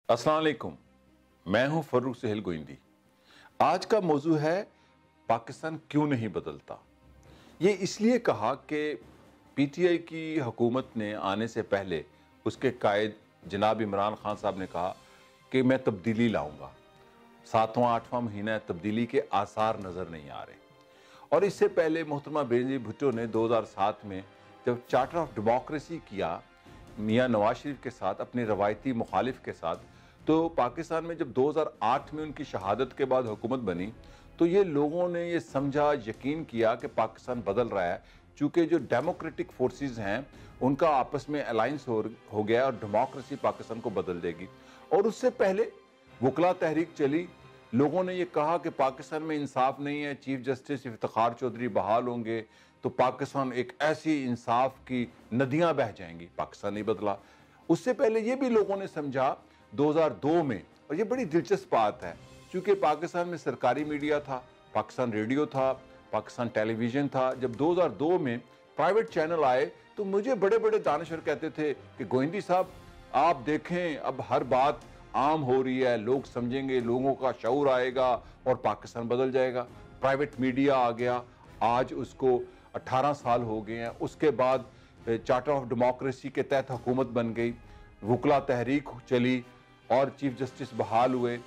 अस्सलाम वालेकुम। मैं हूं फर्रुख सुहेल गोइंदी। आज का मौजू है पाकिस्तान क्यों नहीं बदलता। ये इसलिए कहा कि पीटीआई की हुकूमत ने आने से पहले उसके कायद जनाब इमरान खान साहब ने कहा कि मैं तब्दीली लाऊंगा। 7वां-8वां महीना है, तब्दीली के आसार नज़र नहीं आ रहे। और इससे पहले मोहतरमा बेनज़ीर भुट्टो ने 2007 में जब चार्टर ऑफ डेमोक्रेसी किया मियाँ नवाज शरीफ के साथ, अपने रवायती मुखालिफ के साथ, तो पाकिस्तान में जब 2008 में उनकी शहादत के बाद हुकूमत बनी तो ये लोगों ने ये समझा, यकीन किया कि पाकिस्तान बदल रहा है, चूँकि जो डेमोक्रेटिक फोर्सेस हैं उनका आपस में अलायंस हो गया और डेमोक्रेसी पाकिस्तान को बदल देगी। और उससे पहले वकला तहरीक चली, लोगों ने ये कहा कि पाकिस्तान में इंसाफ नहीं है, चीफ जस्टिस इफ्तिखार चौधरी बहाल होंगे तो पाकिस्तान एक ऐसी इंसाफ की नदियां बह जाएंगी। पाकिस्तान नहीं बदला। उससे पहले ये भी लोगों ने समझा 2002 में, और ये बड़ी दिलचस्प बात है, क्योंकि पाकिस्तान में सरकारी मीडिया था, पाकिस्तान रेडियो था, पाकिस्तान टेलीविज़न था। जब 2002 में प्राइवेट चैनल आए तो मुझे बड़े बड़े दानिशवर कहते थे कि गोइंदी साहब आप देखें, अब हर बात आम हो रही है, लोग समझेंगे, लोगों का शऊर आएगा और पाकिस्तान बदल जाएगा। प्राइवेट मीडिया आ गया, आज उसको 18 साल हो गए हैं। उसके बाद चार्टर ऑफ डेमोक्रेसी के तहत हुकूमत बन गई, वकला तहरीक चली और चीफ जस्टिस बहाल हुए।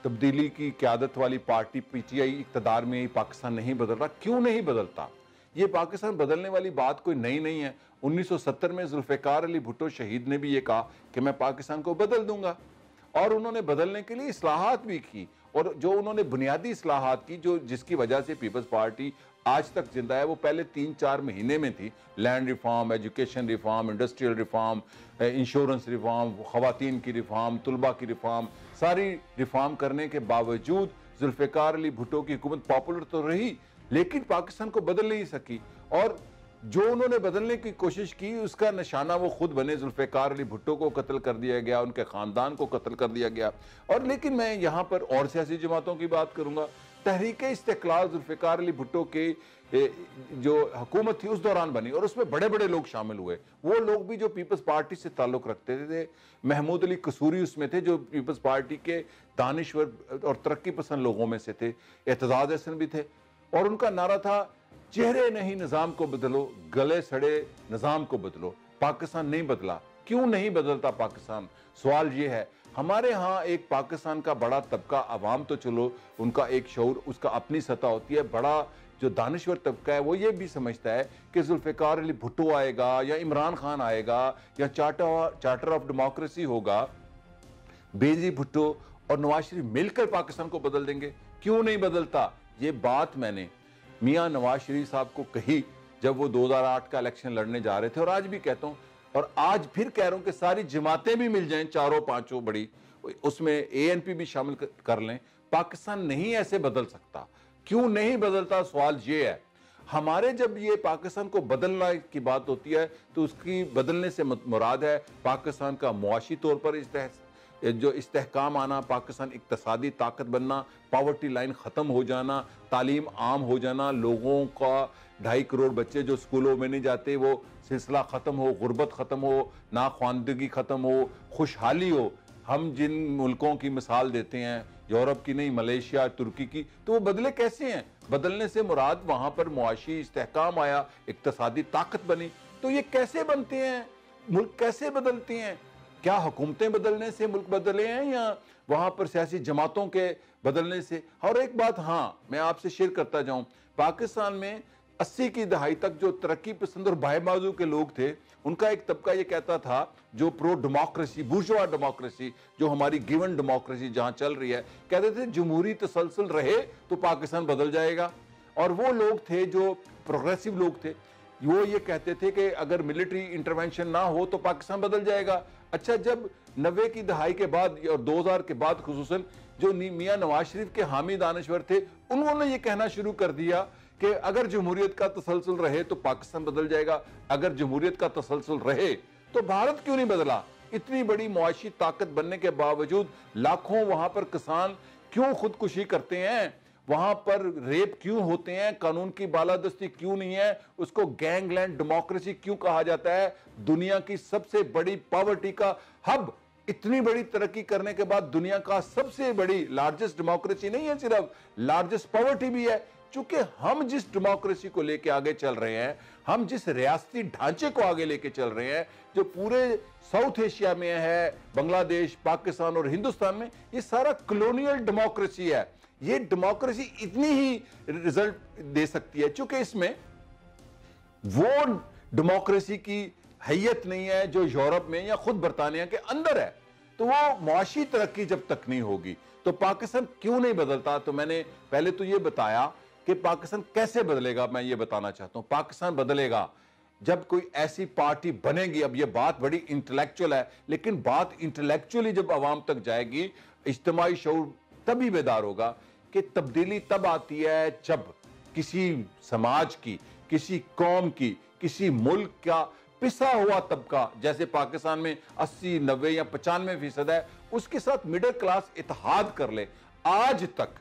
तब्दीली की क़यादत वाली पार्टी पीटीआई इक़्तिदार में ही। पाकिस्तान नहीं बदल रहा। क्यों नहीं बदलता? ये पाकिस्तान बदलने वाली बात कोई नई नहीं है। 1970 में जुल्फ़िकार अली भुट्टो शहीद ने भी ये कहा कि मैं पाकिस्तान को बदल दूंगा, और उन्होंने बदलने के लिए इस्लाहात भी की। और जो उन्होंने बुनियादी इस्लाहात की, जो जिसकी वजह से पीपल्स पार्टी आज तक जिंदा है, वो पहले 3-4 महीने में थी। Land reform, education reform, industrial reform, insurance reform, खवातीन की रिफॉर्म, तुलबा की रिफॉर्म, सारी रिफॉर्म करने के बावजूद जुल्फ़िकार अली भुट्टो की हुकूमत पॉपुलर तो रही, लेकिन पाकिस्तान को बदल नहीं सकी। और जो उन्होंने बदलने की कोशिश की उसका निशाना वो खुद बने। जुल्फ़िकार अली भुट्टो को कत्ल कर दिया गया, उनके ख़ानदान को कत्ल कर दिया गया। और लेकिन मैं यहाँ पर और सियासी जमातों की बात करूँगा। तहरीक इस्तिक़लाल जुल्फ़िकार अली भुट्टो की जो हुकूमत थी उस दौरान बनी, और उसमें बड़े बड़े लोग शामिल हुए। वो लोग भी जो पीपल्स पार्टी से ताल्लुक़ रखते थे। महमूद अली कसूरी उसमें थे, जो पीपल्स पार्टी के दानिश्वर और तरक्की पसंद लोगों में से थे। एतजाज़ हसन भी थे, और उनका नारा था चेहरे नहीं निज़ाम को बदलो, गले सड़े निज़ाम को बदलो। पाकिस्तान नहीं बदला। क्यों नहीं बदलता पाकिस्तान? सवाल ये है। हमारे यहाँ एक पाकिस्तान का बड़ा तबका, अवाम तो चलो उनका एक शऊर, उसका अपनी सतह होती है। बड़ा जो दानिश्वर तबका है वो ये भी समझता है कि जुल्फ़िकार अली भुट्टो आएगा या इमरान खान आएगा या चार्टर ऑफ डेमोक्रेसी होगा, बेनज़ीर भुट्टो और नवाज शरीफ मिलकर पाकिस्तान को बदल देंगे। क्यों नहीं बदलता? ये बात मैंने मियाँ नवाज शरीफ साहब को कही जब वो 2008 का इलेक्शन लड़ने जा रहे थे, और आज भी कहता हूँ, और आज फिर कह रहा हूं कि सारी जमातें भी मिल जाएं, 4-5 बड़ी, उसमें एएनपी भी शामिल कर लें, पाकिस्तान नहीं ऐसे बदल सकता। क्यों नहीं बदलता? सवाल ये है। हमारे जब ये पाकिस्तान को बदलना की बात होती है तो उसकी बदलने से मुराद है पाकिस्तान का मुआशी तौर पर जो इस्तेहकाम आना, पाकिस्तान इक्तसादी ताकत बनना, पावर्टी लाइन ख़त्म हो जाना, तालीम आम हो जाना, लोगों का 2.5 करोड़ बच्चे जो स्कूलों में नहीं जाते वो सिलसिला ख़त्म हो, गुर्बत ख़त्म हो, नाख्वानदगी ख़त्म हो, खुशहाली हो। हम जिन मुल्कों की मिसाल देते हैं, यूरोप की नहीं, मलेशिया, तुर्की की, तो वो बदले कैसे हैं? बदलने से मुराद वहाँ पर मुआशी इस्तेहकाम आया, इक्तसादी ताकत बनी। तो ये कैसे बनते हैं? मुल्क कैसे बदलते हैं? क्या हुकूमतें बदलने से मुल्क बदले हैं या वहाँ पर सियासी जमातों के बदलने से? और एक बात हाँ मैं आपसे शेयर करता जाऊँ, पाकिस्तान में 80 की दहाई तक जो तरक्की पसंद और बायमाजू के लोग थे, उनका एक तबका ये कहता था, जो प्रो डेमोक्रेसी, बुर्जुआ डेमोक्रेसी, जो हमारी गिवन डेमोक्रेसी जहाँ चल रही है, कहते थे जमहूरी तसलसल रहे तो पाकिस्तान बदल जाएगा। और वो लोग थे जो प्रोग्रेसिव लोग थे, वो ये कहते थे कि अगर मिलिट्री इंटरवेंशन ना हो तो पाकिस्तान बदल जाएगा। अच्छा, जब 90 की दहाई के बाद और 2000 के बाद खुसूसन जो मियाँ नवाज शरीफ के हामी दानिश्वर थे, उन्होंने ये कहना शुरू कर दिया कि अगर जमहूरियत का तसलसल रहे तो पाकिस्तान बदल जाएगा, अगर जमहूरियत का तसलसल रहे तो भारत क्यों नहीं बदला? इतनी बड़ी मुआशी ताकत बनने के बावजूद लाखों वहां पर किसान क्यों खुदकुशी करते हैं? वहां पर रेप क्यों होते हैं? कानून की बालादस्ती क्यों नहीं है? उसको गैंगलैंड डेमोक्रेसी क्यों कहा जाता है? दुनिया की सबसे बड़ी पॉवर्टी का हब इतनी बड़ी तरक्की करने के बाद दुनिया का सबसे बड़ी लार्जेस्ट डेमोक्रेसी नहीं है, सिर्फ लार्जेस्ट पॉवर्टी भी है। चूंकि हम जिस डेमोक्रेसी को लेके आगे चल रहे हैं, हम जिस रियासती ढांचे को आगे लेके चल रहे हैं, जो पूरे साउथ एशिया में है, बांग्लादेश, पाकिस्तान और हिंदुस्तान में, ये सारा कॉलोनियल डेमोक्रेसी है। ये डेमोक्रेसी इतनी ही रिजल्ट दे सकती है क्योंकि इसमें वो डेमोक्रेसी की हैयत नहीं है जो यूरोप में या खुद बरतानिया के अंदर है। तो वो मुआशी तरक्की जब तक नहीं होगी तो पाकिस्तान क्यों नहीं बदलता। तो मैंने पहले तो ये बताया कि पाकिस्तान कैसे बदलेगा, मैं ये बताना चाहता हूं। पाकिस्तान बदलेगा जब कोई ऐसी पार्टी बनेगी। अब ये बात बड़ी इंटेलेक्चुअल है, लेकिन बात इंटेलेक्चुअली जब आवाम तक जाएगी, इज्तिमाई शऊर तभी बेदार होगा कि तब्दीली तब आती है जब किसी समाज की, किसी कौम की, किसी मुल्क का पिसा हुआ तबका, जैसे पाकिस्तान में 80, 90 या 95% है, उसके साथ मिडिल क्लास इत्तेहाद कर ले। आज तक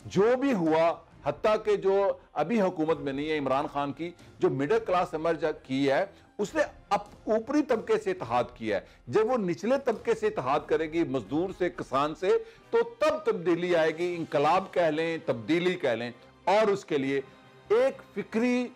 जो भी हुआ, हत्ता के जो अभी हुकूमत में नहीं है इमरान खान की, जो मिडिल क्लास इमर्ज की है, उसने ऊपरी तबके से इत्तेहाद किया है। जब वो निचले तबके से इत्तेहाद करेगी, मजदूर से, किसान से, तो तब तब्दीली आएगी। इंकलाब कह लें, तब्दीली कह लें। और उसके लिए एक फिक्री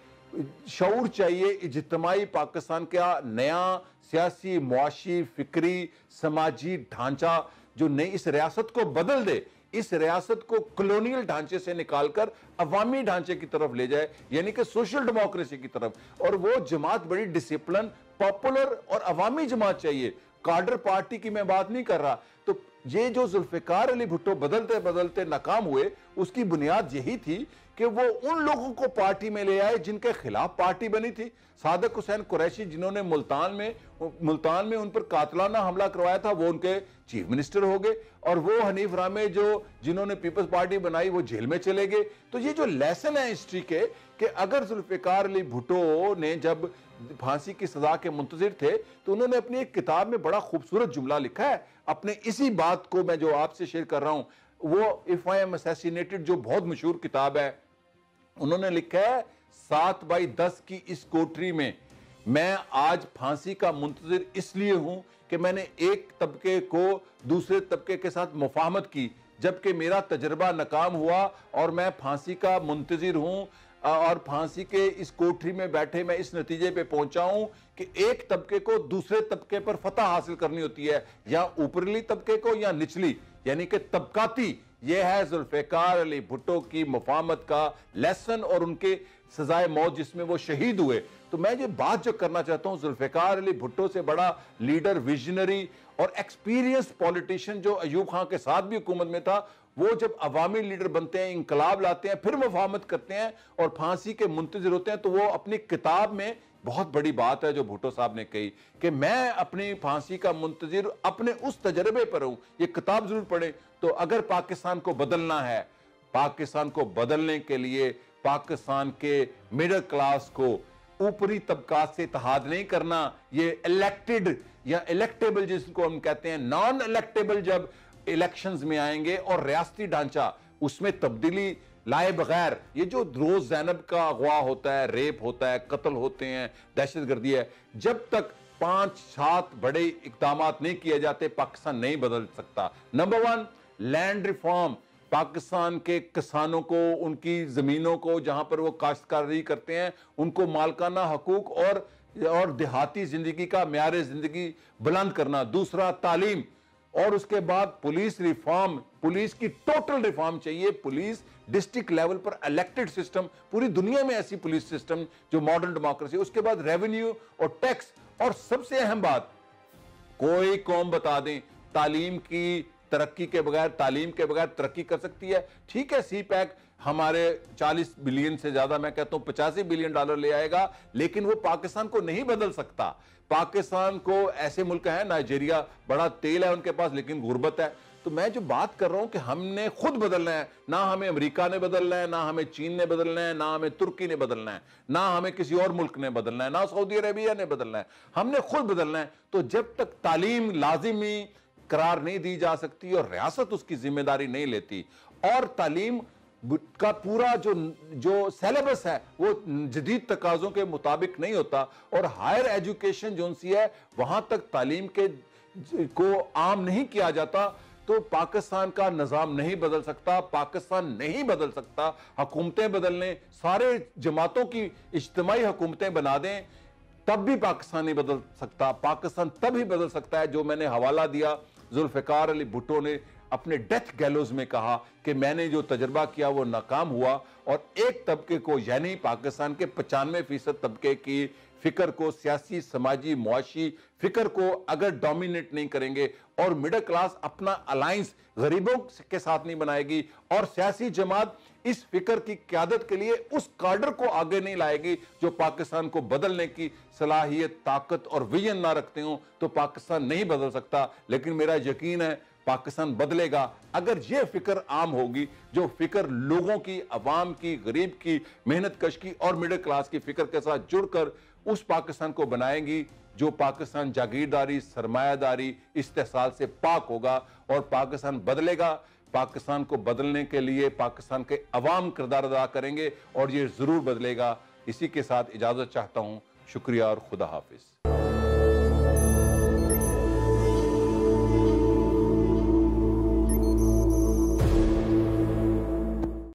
शऊर चाहिए। इज्तिमाई पाकिस्तान का नया सियासी, मुआशी, फिक्री, समाजी ढांचा जो नई इस रियासत को बदल दे, इस रियासत को कॉलोनियल ढांचे से निकालकर अवामी ढांचे की तरफ ले जाए, यानी कि सोशल डेमोक्रेसी की तरफ। और वो जमात बड़ी डिसिप्लिन, पॉपुलर और अवामी जमात चाहिए। कार्डर पार्टी की मैं बात नहीं कर रहा। तो ये जो जुल्फिकार अली भुट्टो बदलते बदलते नाकाम हुए, उसकी बुनियाद यही थी कि वो उन लोगों को पार्टी में ले आए जिनके खिलाफ पार्टी बनी थी। सादिक हुसैन कुरैशी, जिन्होंने मुल्तान में उन पर कातलाना हमला करवाया था, वो उनके चीफ मिनिस्टर हो गए। और वो हनीफ रामे जिन्होंने पीपल्स पार्टी बनाई, वो जेल में चले गए। तो ये जो लेसन है हिस्ट्री के, कि अगर जुल्फिकार अली भुट्टो ने जब फांसी की सजा के मुंतजिर थे, तो उन्होंने अपनी एक किताब में बड़ा खूबसूरत जुमला लिखा है। अपने इसी बात को मैं जो आपसे शेयर कर रहा हूं, वो इफ आई एम असैसिनेटेड, जो बहुत मशहूर किताब है, उन्होंने लिखा है 7x10 की इस कोठरी में मैं आज फांसी का मुंतजिर इसलिए हूं कि मैंने एक तबके को दूसरे तबके के साथ मुफाहमत की, जबकि मेरा तजर्बा नाकाम हुआ और मैं फांसी का मुंतजिर हूं। और फांसी के इस कोठरी में बैठे मैं इस नतीजे पे पहुंचा हूं कि एक तबके को दूसरे तबके पर फतह हासिल करनी होती है, या ऊपरली तबके को या निचली, यानी कि तबकाती। यह है जुल्फिकार अली भुट्टो की मुफाहमत का लेसन और उनके सजाए मौत जिसमें वो शहीद हुए। तो मैं ये बात जो करना चाहता हूं, जुल्फिकार अली भुट्टो से बड़ा लीडर, विजनरी और एक्सपीरियंस पॉलिटिशियन जो अयूब खान के साथ भी हुकूमत में था, वो जब अवामी लीडर बनते हैं, इंकलाब लाते हैं, फिर मुफाहमत करते हैं और फांसी के मुंतजिर होते हैं, तो वो अपनी किताब में, बहुत बड़ी बात है जो भुट्टो साहब ने कही कि मैं अपनी फांसी का मुंतजिर अपने उस तजर्बे पर हूं। ये किताब जरूर पढ़े। तो अगर पाकिस्तान को बदलना है, पाकिस्तान को बदलने के लिए पाकिस्तान के मिडिल क्लास को ऊपरी तबकात से इत्तेहाद नहीं करना। ये इलेक्टेड या इलेक्टेबल जिसको हम कहते हैं, नॉन इलेक्टेबल जब इलेक्शंस में आएंगे और रियासती ढांचा उसमें तब्दीली लाए बगैर, ये जो रोज जैनब का अगवा होता है, रेप होता है, कत्ल होते हैं, दहशतगर्दी है, जब तक 5-7 बड़े इकदाम नहीं किए जाते, पाकिस्तान नहीं बदल सकता। Number 1, land reform. पाकिस्तान के किसानों को, उनकी जमीनों को, जहां पर वो काश्तकारी करते हैं, उनको मालकाना हकूक और देहाती जिंदगी का म्यार जिंदगी बुलंद करना। दूसरा, तालीम। और उसके बाद पुलिस रिफॉर्म, पुलिस की टोटल रिफॉर्म चाहिए। पुलिस डिस्ट्रिक्ट लेवल पर इलेक्टेड सिस्टम, पूरी दुनिया में ऐसी पुलिस सिस्टम जो मॉडर्न डेमोक्रेसी। उसके बाद रेवेन्यू और टैक्स। और सबसे अहम बात, कोई कौम बता दें तालीम की तरक्की के बगैर, तालीम के बगैर तरक्की कर सकती है? ठीक है, सी पैक हमारे 40 बिलियन से ज्यादा, मैं कहता हूं 85 बिलियन डॉलर ले आएगा, लेकिन वो पाकिस्तान को नहीं बदल सकता। पाकिस्तान को, ऐसे मुल्क है नाइजीरिया, बड़ा तेल है उनके पास लेकिन गुर्बत है। तो मैं जो बात कर रहा हूं कि हमने खुद बदलना है, ना हमें अमेरिका ने बदलना है, ना हमें चीन ने बदलना है, ना हमें तुर्की ने बदलना है, ना हमें किसी और मुल्क ने बदलना है, ना सऊदी अरेबिया ने बदलना है, हमने खुद बदलना है। तो जब तक तालीम लाजिमी करार नहीं दी जा सकती और रियासत उसकी जिम्मेदारी नहीं लेती, और तालीम का पूरा जो सिलेबस है वो जदीद तकाजों के मुताबिक नहीं होता, और हायर एजुकेशन जो सी है, वहां तक तालीम के को आम नहीं किया जाता तो पाकिस्तान का निजाम नहीं बदल सकता, पाकिस्तान नहीं बदल सकता। हुकूमतें बदल लें, सारे जमातों की इज्तिमाई हुकूमतें बना दें, तब भी पाकिस्तान नहीं बदल सकता। पाकिस्तान तब ही बदल सकता है, जो मैंने हवाला दिया, जुल्फ़िकार अली भुट्टो ने अपने डेथ गैलोज में कहा कि मैंने जो तजर्बा किया वो नाकाम हुआ, और एक तबके को, यानी पाकिस्तान के 95% तबके की फिक्र को, सियासी, समाजी, मुआशी फिक्र को अगर डोमिनेट नहीं करेंगे और मिडिल क्लास अपना अलायंस गरीबों के साथ नहीं बनाएगी और सियासी जमात इस फिक्र की क़यादत के लिए उस काडर को आगे नहीं लाएगी जो पाकिस्तान को बदलने की सलाहियत, ताकत और विजन ना रखते हो, तो पाकिस्तान नहीं बदल सकता। लेकिन मेरा यकीन है पाकिस्तान बदलेगा अगर यह फिक्र आम होगी, जो फिक्र लोगों की, अवाम की, गरीब की, मेहनत कश की और मिडिल क्लास की फिक्र के साथ जुड़कर उस पाकिस्तान को बनाएंगी जो पाकिस्तान जागीरदारी, सरमायादारी, इस्तेहसाल से पाक होगा और पाकिस्तान बदलेगा। पाकिस्तान को बदलने के लिए पाकिस्तान के अवाम किरदार अदा करेंगे और ये जरूर बदलेगा। इसी के साथ इजाजत चाहता हूं। शुक्रिया और खुदा हाफिज।